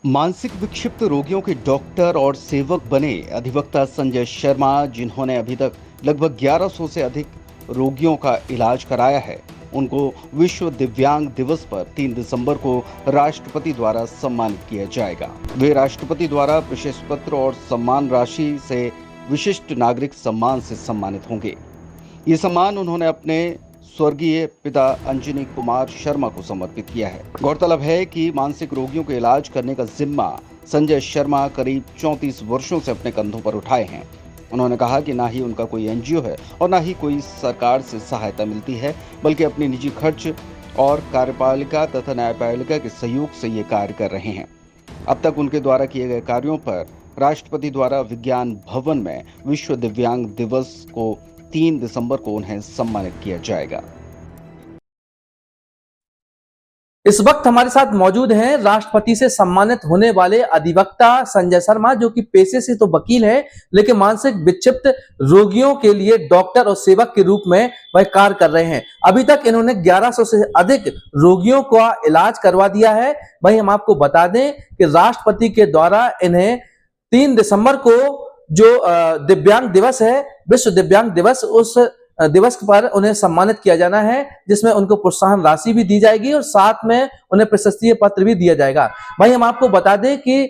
मानसिक विक्षिप्त रोगियों के डॉक्टर और सेवक बने अधिवक्ता संजय शर्मा, जिन्होंने अभी तक लगभग 1100 से अधिक रोगियों का इलाज कराया है, उनको विश्व दिव्यांग दिवस पर 3 दिसंबर को राष्ट्रपति द्वारा सम्मानित किया जाएगा। वे राष्ट्रपति द्वारा प्रशस्ति पत्र और सम्मान राशि से विशिष्ट नागरिक सम्मान से सम्मानित होंगे। ये सम्मान उन्होंने अपने स्वर्गीय पिता अंजनी कुमार शर्मा को समर्पित किया है। गौरतलब है कि मानसिक रोगियों के इलाज करने का जिम्मा संजय शर्मा करीब 34 वर्षों से अपने कंधों पर उठाए हैं। उन्होंने कहा कि ना ही उनका कोई एनजीओ है और ना ही कोई सरकार से सहायता मिलती है, बल्कि अपनी निजी खर्च और कार्यपालिका तथा न्यायपालिका के सहयोग से ये कार्य कर रहे हैं। अब तक उनके द्वारा किए गए कार्यों पर राष्ट्रपति द्वारा विज्ञान भवन में विश्व दिव्यांग दिवस को 3 दिसंबर को उन्हें सम्मानित किया जाएगा। इस वक्त हमारे साथ मौजूद हैं राष्ट्रपति से सम्मानित होने वाले अधिवक्ता संजय शर्मा, जो कि पेशे से तो वकील हैं, लेकिन मानसिक विक्षिप्त रोगियों के लिए डॉक्टर और सेवक के रूप में वह कार्य कर रहे हैं। अभी तक इन्होंने 1100 से अधिक रोगियों का इलाज करवा दिया है। वहीं हम आपको बता दें कि राष्ट्रपति के द्वारा इन्हें 3 दिसंबर को जो दिव्यांग दिवस है, विश्व दिव्यांग दिवस, उस दिवस पर उन्हें सम्मानित किया जाना है, जिसमें उनको प्रोत्साहन राशि भी दी जाएगी और साथ में उन्हें प्रशस्ति पत्र भी दिया जाएगा। भाई हम आपको बता दें कि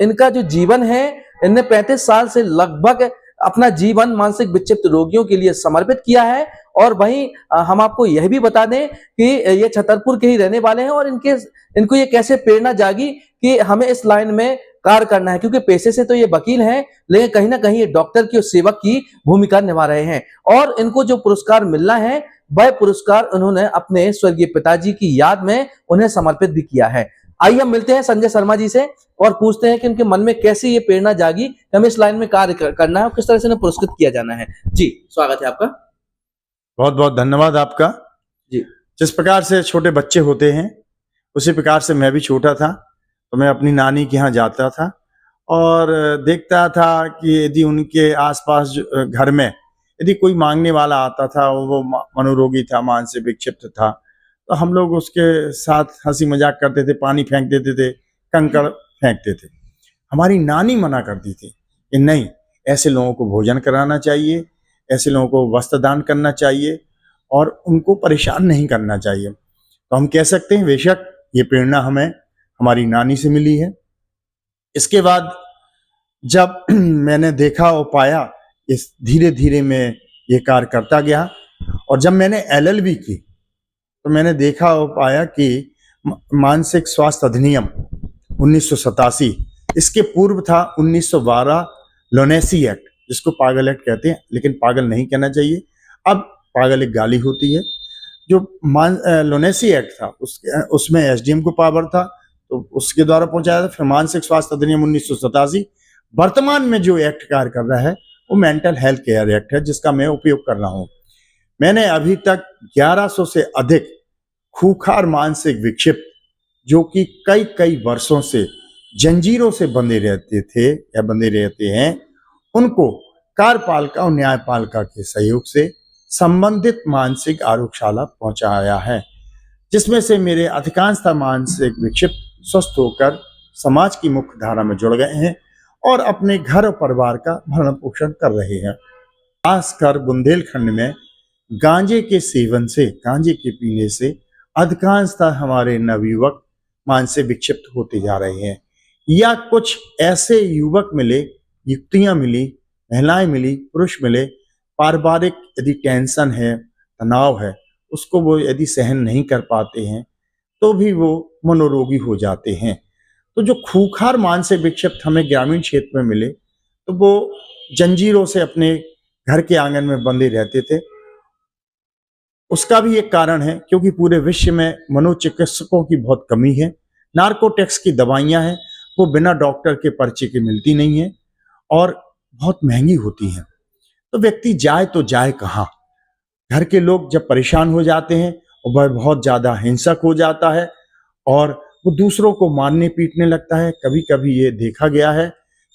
इनका जो जीवन है, इनने 35 साल से लगभग अपना जीवन मानसिक विक्षिप्त रोगियों के लिए समर्पित किया है। और वहीं हम आपको यह भी बता दें कि ये छतरपुर के ही रहने वाले हैं और इनको ये कैसे प्रेरणा जागी कि हमें इस लाइन में कार्य करना है, क्योंकि पेशे से तो ये वकील हैं, लेकिन कहीं ना कहीं ये डॉक्टर की और सेवक की भूमिका निभा रहे हैं। और इनको जो पुरस्कार मिलना है, वह पुरस्कार उन्होंने अपने स्वर्गीय पिताजी की याद में उन्हें समर्पित भी किया है। आइए हम मिलते हैं संजय शर्मा जी से और पूछते हैं कि उनके मन में कैसे ये प्रेरणा जागी कि हमें इस लाइन में कार्य करना है और किस तरह से उन्हें पुरस्कृत किया जाना है। जी, स्वागत है आपका। बहुत बहुत धन्यवाद आपका। जी, जिस प्रकार से छोटे बच्चे होते हैं, उसी प्रकार से मैं भी छोटा था, तो मैं अपनी नानी के यहाँ जाता था और देखता था कि यदि उनके आसपास घर में यदि कोई मांगने वाला आता था, वो मनोरोगी था, मानसिक विक्षिप्त था, तो हम लोग उसके साथ हंसी मजाक करते थे, पानी फेंक देते थे, कंकड़ फेंकते थे। हमारी नानी मना करती थी कि नहीं, ऐसे लोगों को भोजन कराना चाहिए, ऐसे लोगों को वस्त्र दान करना चाहिए और उनको परेशान नहीं करना चाहिए। तो हम कह सकते हैं बेशक ये प्रेरणा हमें हमारी नानी से मिली है। इसके बाद जब मैंने देखा और पाया, इस धीरे धीरे मैं ये कार्य करता गया और जब मैंने एलएलबी की तो मैंने देखा और पाया कि मानसिक स्वास्थ्य अधिनियम 1987, इसके पूर्व था 1912 लोनेसी एक्ट, जिसको पागल एक्ट कहते हैं, लेकिन पागल नहीं कहना चाहिए, अब पागल एक गाली होती है। जो लोनेसी एक्ट था उसमें एसडीएम को पावर था, तो उसके द्वारा पहुंचाया था। फिर मानसिक स्वास्थ्य अधिनियम 1987, वर्तमान में जो एक्ट कार्य कर रहा है वो मेंटल हेल्थ केयर एक्ट है, जिसका मैं उपयोग कर रहा हूं। मैंने अभी तक 1100 से अधिक खूंखार मानसिक विक्षिप्त, जो कि कई कई वर्षों से जंजीरों से बंधे रहते थे या बंधे रहते हैं, उनको कार्यपालिका और न्यायपालिका के सहयोग से संबंधित मानसिक आरोग्यशाला पहुंचाया है, जिसमें से मेरे अधिकांशतः मानसिक विक्षिप्त स्वस्थ होकर समाज की मुख्य धारा में जुड़ गए हैं और अपने घर और परिवार का भरण पोषण कर रहे हैं। खासकर बुंदेलखंड में गांजे के सेवन से, गांजे के पीने से अधिकांशतः हमारे नवयुवक मानसिक विक्षिप्त होते जा रहे हैं, या कुछ ऐसे युवक मिले, युवतियां मिली, महिलाएं मिली, पुरुष मिले, पारिवारिक यदि टेंशन है, तनाव है, उसको वो यदि सहन नहीं कर पाते हैं तो भी वो मनोरोगी हो जाते हैं। तो जो खूंखार मानसिक विक्षिप्त हमें ग्रामीण क्षेत्र में मिले, तो वो जंजीरों से अपने घर के आंगन में बंधे रहते थे। उसका भी एक कारण है क्योंकि पूरे विश्व में मनोचिकित्सकों की बहुत कमी है। नार्कोटिक्स की दवाइयां हैं, वो बिना डॉक्टर के पर्चे के मिलती नहीं है और बहुत महंगी होती हैं। तो व्यक्ति जाए तो जाए कहाँ? घर के लोग जब परेशान हो जाते हैं और वह बहुत ज्यादा हिंसक हो जाता है और वो दूसरों को मारने पीटने लगता है। कभी कभी ये देखा गया है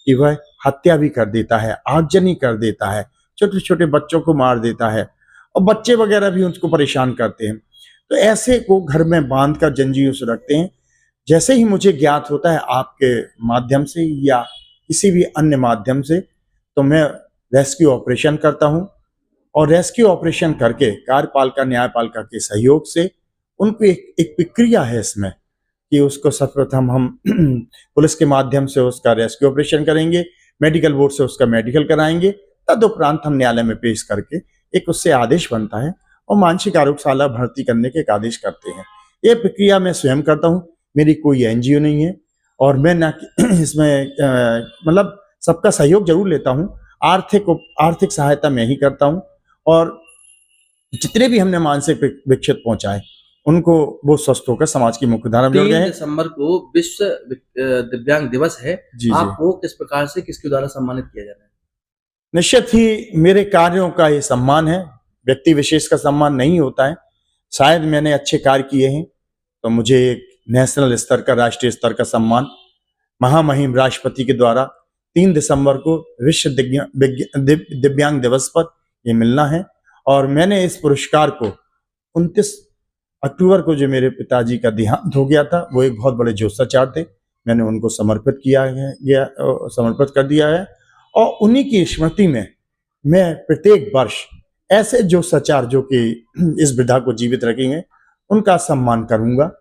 कि वह हत्या भी कर देता है, आगजनी कर देता है, छोटे छोटे बच्चों को मार देता है और बच्चे वगैरह भी उसको परेशान करते हैं। तो ऐसे को घर में बांध कर जंजीरों से रखते हैं। जैसे ही मुझे ज्ञात होता है आपके माध्यम से या किसी भी अन्य माध्यम से, तो मैं रेस्क्यू ऑपरेशन करता हूं और रेस्क्यू ऑपरेशन करके कार्यपालिका न्यायपालिका के सहयोग से उनको एक प्रक्रिया है इसमें कि उसको सर्वप्रथम हम पुलिस के माध्यम से उसका रेस्क्यू ऑपरेशन करेंगे, मेडिकल बोर्ड से उसका मेडिकल कराएंगे, तदुपरांत हम न्यायालय में पेश करके एक उससे आदेश बनता है और मानसिक आरोग्यशाला भर्ती करने के एक आदेश करते हैं। ये प्रक्रिया मैं स्वयं करता हूँ, मेरी कोई एनजीओ नहीं है और मैं ना इसमें मतलब सबका सहयोग जरूर लेता हूँ। आर्थिक सहायता मैं ही करता हूँ और जितने भी हमने मानसिक विक्षिप्त पहुंचाए उनको वो स्वस्थ होकर समाज की मुख्यधारा में जुड़ गए 3 हैं। दिसंबर को विश्व दिव्यांग दिवस है। जी, जी। आपको किस प्रकार से किसके द्वारा सम्मानित किया जा रहा है? निश्चित ही मेरे कार्यों का ये सम्मान है, व्यक्ति विशेष का सम्मान नहीं होता है। शायद मैंने अच्छे कार्य किए हैं तो मुझे एक नेशनल स्तर का, राष्ट्रीय स्तर का सम्मान महामहिम राष्ट्रपति के द्वारा 3 दिसंबर को विश्व दिव्यांग दिवस पर ये मिलना है और मैंने इस पुरस्कार को 29 अक्टूबर को जो मेरे पिताजी का देहांत हो गया था, वो एक बहुत बड़े जोशाचार थे, मैंने उनको समर्पित कर दिया है और उन्हीं की स्मृति में मैं प्रत्येक वर्ष ऐसे जोशाचार जो कि इस वृद्धा को जीवित रखेंगे उनका सम्मान करूंगा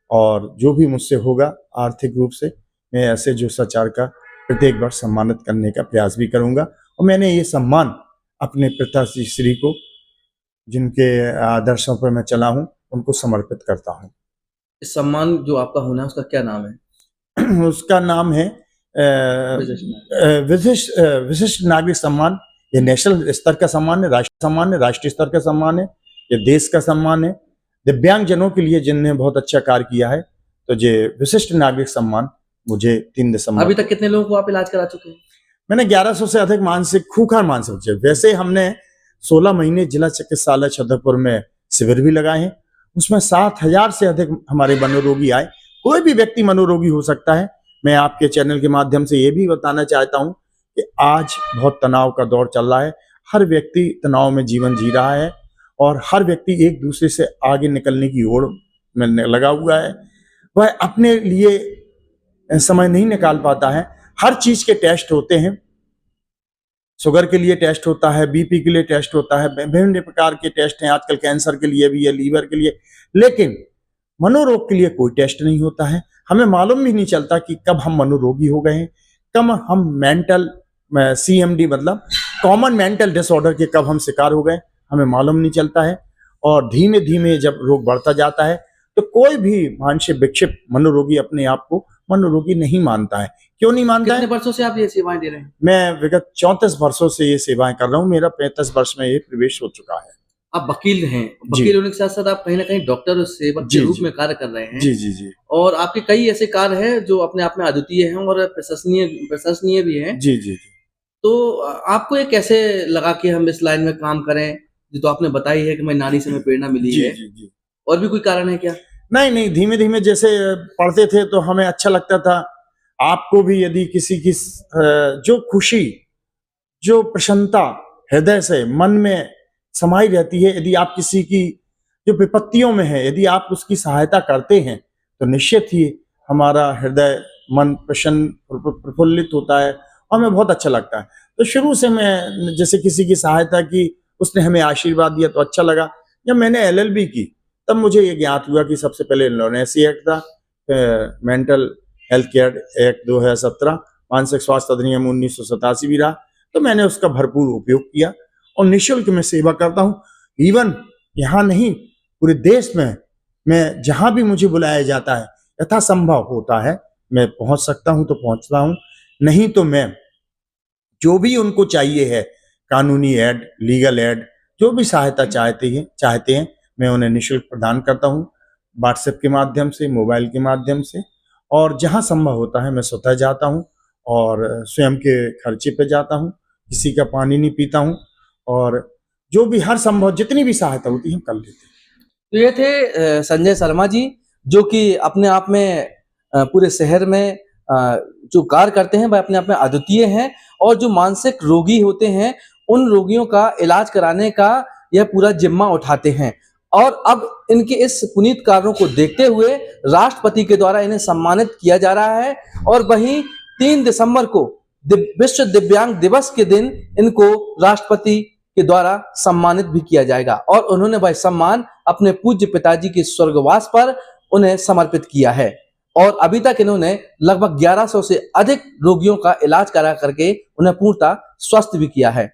और जो भी मुझसे होगा आर्थिक रूप से मैं ऐसे जोशाचार का प्रत्येक वर्ष सम्मानित करने का प्रयास भी करूंगा और मैंने ये सम्मान अपने पिताश्री को, जिनके आदर्शों पर मैं चला हूं, उनको समर्पित करता हूं। इस सम्मान जो आपका होना है उसका क्या नाम है? उसका नाम है विशिष्ट नागरिक सम्मान। ये नेशनल स्तर का सम्मान है, राष्ट्रीय स्तर का सम्मान है, ये देश का सम्मान है। दिव्यांग जनों के लिए जिनने बहुत अच्छा कार्य किया है, तो ये विशिष्ट नागरिक सम्मान मुझे 3 दिसंबर। अभी तक कितने लोगों को आप इलाज करा चुके हैं? मैंने 1100 से अधिक खूंखार मानसिक, वैसे हमने 16 महीने जिला चिकित्सालय छतरपुर में शिविर भी लगाए हैं, उसमें 7000 से अधिक हमारे मनोरोगी आए। कोई भी व्यक्ति मनोरोगी हो सकता है। मैं आपके चैनल के माध्यम से ये भी बताना चाहता हूं कि आज बहुत तनाव का दौर चल रहा है, हर व्यक्ति तनाव में जीवन जी रहा है और हर व्यक्ति एक दूसरे से आगे निकलने की ओर में लगा हुआ है। वह अपने लिए समय नहीं निकाल पाता है। हर चीज के टेस्ट होते हैं, शुगर के लिए टेस्ट होता है, बीपी के लिए टेस्ट होता है, विभिन्न प्रकार के टेस्ट हैं, आजकल कैंसर के लिए भी है, लीवर के लिए, लेकिन मनोरोग के लिए कोई टेस्ट नहीं होता है। हमें मालूम भी नहीं चलता कि कब हम मनोरोगी हो गए हैं, कब हम मेंटल CMD मतलब कॉमन मेंटल डिसऑर्डर के कब हम शिकार हो गए, हमें मालूम नहीं चलता है। और धीमे धीमे जब रोग बढ़ता जाता है तो कोई भी मानसिक विक्षिप्त मनोरोगी अपने आप को मनोरोगी नहीं मानता है। क्यों नहीं मानता है? कितने वर्षों से आप ये सेवाएं दे रहे हैं? मैं विगत 34 वर्षों से ये सेवाएं कर रहा हूँ, मेरा 35 वर्ष में ये प्रवेश हो चुका है। आप वकील हैं, वकील होने के साथ साथ आप कहीं ना कहीं डॉक्टर और सेवक के रूप में कार्य कर रहे हैं। जी जी जी। और आपके कई ऐसे कार्य हैं जो अपने आप में अद्वितीय हैं और प्रशंसनीय भी हैं। जी जी। तो आपको ये कैसे लगा कि हम इस लाइन में काम करें? जो तो आपने बताई है कि मैं नानी से हमें प्रेरणा मिली है। जी जी। और भी कोई कारण है क्या? नहीं, धीमे धीमे जैसे पढ़ते थे तो हमें अच्छा लगता था। आपको भी यदि किसी की जो खुशी, जो प्रसन्नता हृदय से मन में समाई रहती है, यदि आप किसी की जो विपत्तियों में है, यदि आप उसकी सहायता करते हैं तो निश्चित ही हमारा हृदय मन प्रफुल्लित होता है और हमें बहुत अच्छा लगता है। तो शुरू से मैं जैसे किसी की सहायता की, उसने हमें आशीर्वाद दिया तो अच्छा लगा। जब मैंने LLB की तब मुझे ये ज्ञात हुआ कि सबसे पहले LONASE एक्ट था, मेंटल हेल्थ केयर एक्ट 2017, मानसिक स्वास्थ्य अधिनियम 1987 भी रहा, तो मैंने उसका भरपूर उपयोग किया और निःशुल्क में सेवा करता हूँ। इवन यहाँ नहीं, पूरे देश में मैं जहाँ भी मुझे बुलाया जाता है, यथासंभव होता है मैं पहुंच सकता हूँ तो पहुंचता हूँ, नहीं तो मैं जो भी उनको चाहिए है, कानूनी एड, लीगल एड, जो भी सहायता चाहते हैं मैं उन्हें निःशुल्क प्रदान करता हूँ, व्हाट्सएप के माध्यम से, मोबाइल के माध्यम से, और जहाँ संभव होता है मैं स्वतः जाता हूँ और स्वयं के खर्चे पे जाता हूँ, किसी का पानी नहीं पीता हूँ और जो भी हर संभव जितनी भी सहायता होती है हम कर लेते हैं। तो ये थे संजय शर्मा जी, जो कि अपने आप में पूरे शहर में जो कार्य करते हैं वह अपने आप में अद्वितीय हैं और जो मानसिक रोगी होते हैं उन रोगियों का इलाज कराने का यह पूरा जिम्मा उठाते हैं। और अब इनके इस पुनीत कार्यों को देखते हुए राष्ट्रपति के द्वारा इन्हें सम्मानित किया जा रहा है। और वहीं 3 दिसंबर को विश्व दिव्यांग दिवस के दिन इनको राष्ट्रपति के द्वारा सम्मानित भी किया जाएगा और उन्होंने वह सम्मान अपने पूज्य पिताजी के स्वर्गवास पर उन्हें समर्पित किया है। और अभी तक इन्होंने लगभग 1100 से अधिक रोगियों का इलाज करा करके उन्हें पूर्णतः स्वस्थ भी किया है।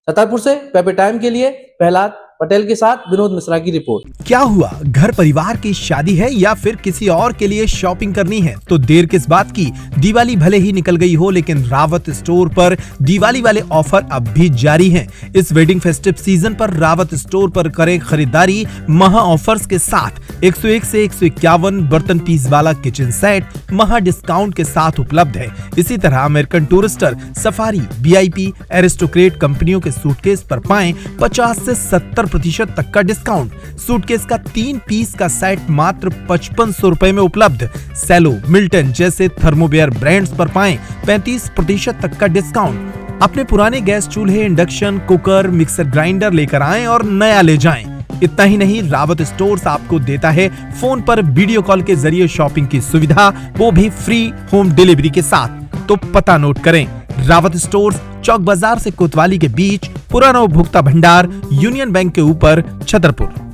छतरपुर से पेपर टाइम के लिए प्रहलाद पटेल के साथ विनोद मिश्रा की रिपोर्ट। क्या हुआ, घर परिवार की शादी है या फिर किसी और के लिए शॉपिंग करनी है तो देर किस बात की। दिवाली भले ही निकल गई हो लेकिन रावत स्टोर पर दिवाली वाले ऑफर अब भी जारी हैं। इस वेडिंग फेस्टिव सीजन पर रावत स्टोर पर करें खरीदारी महा ऑफर्स के साथ। 101 से 151 बर्तन पीस वाला किचन सेट महा डिस्काउंट के साथ उपलब्ध है। इसी तरह American Tourister, Safari, VIP, Aristocrat कंपनियों के सूटकेस पर पाएं 50 से 70% तक का डिस्काउंट। सूटकेस का 3 पीस का सेट मात्र 5500 रुपए में उपलब्ध। सेलो, मिल्टन जैसे थर्मोवेयर ब्रांड्स पर पाएं 35% तक का डिस्काउंट। अपने पुराने गैस चूल्हे, इंडक्शन कुकर, मिक्सर ग्राइंडर लेकर आएं और नया ले जाएं। इतना ही नहीं, रावत स्टोर्स आपको देता है फोन पर वीडियो कॉल के जरिए शॉपिंग की सुविधा, वो भी फ्री होम डिलीवरी के साथ। तो पता नोट करें, रावत स्टोर्स, चौक बाजार से कोतवाली के बीच, पुराना उपभोक्ता भंडार, यूनियन बैंक के ऊपर, छतरपुर।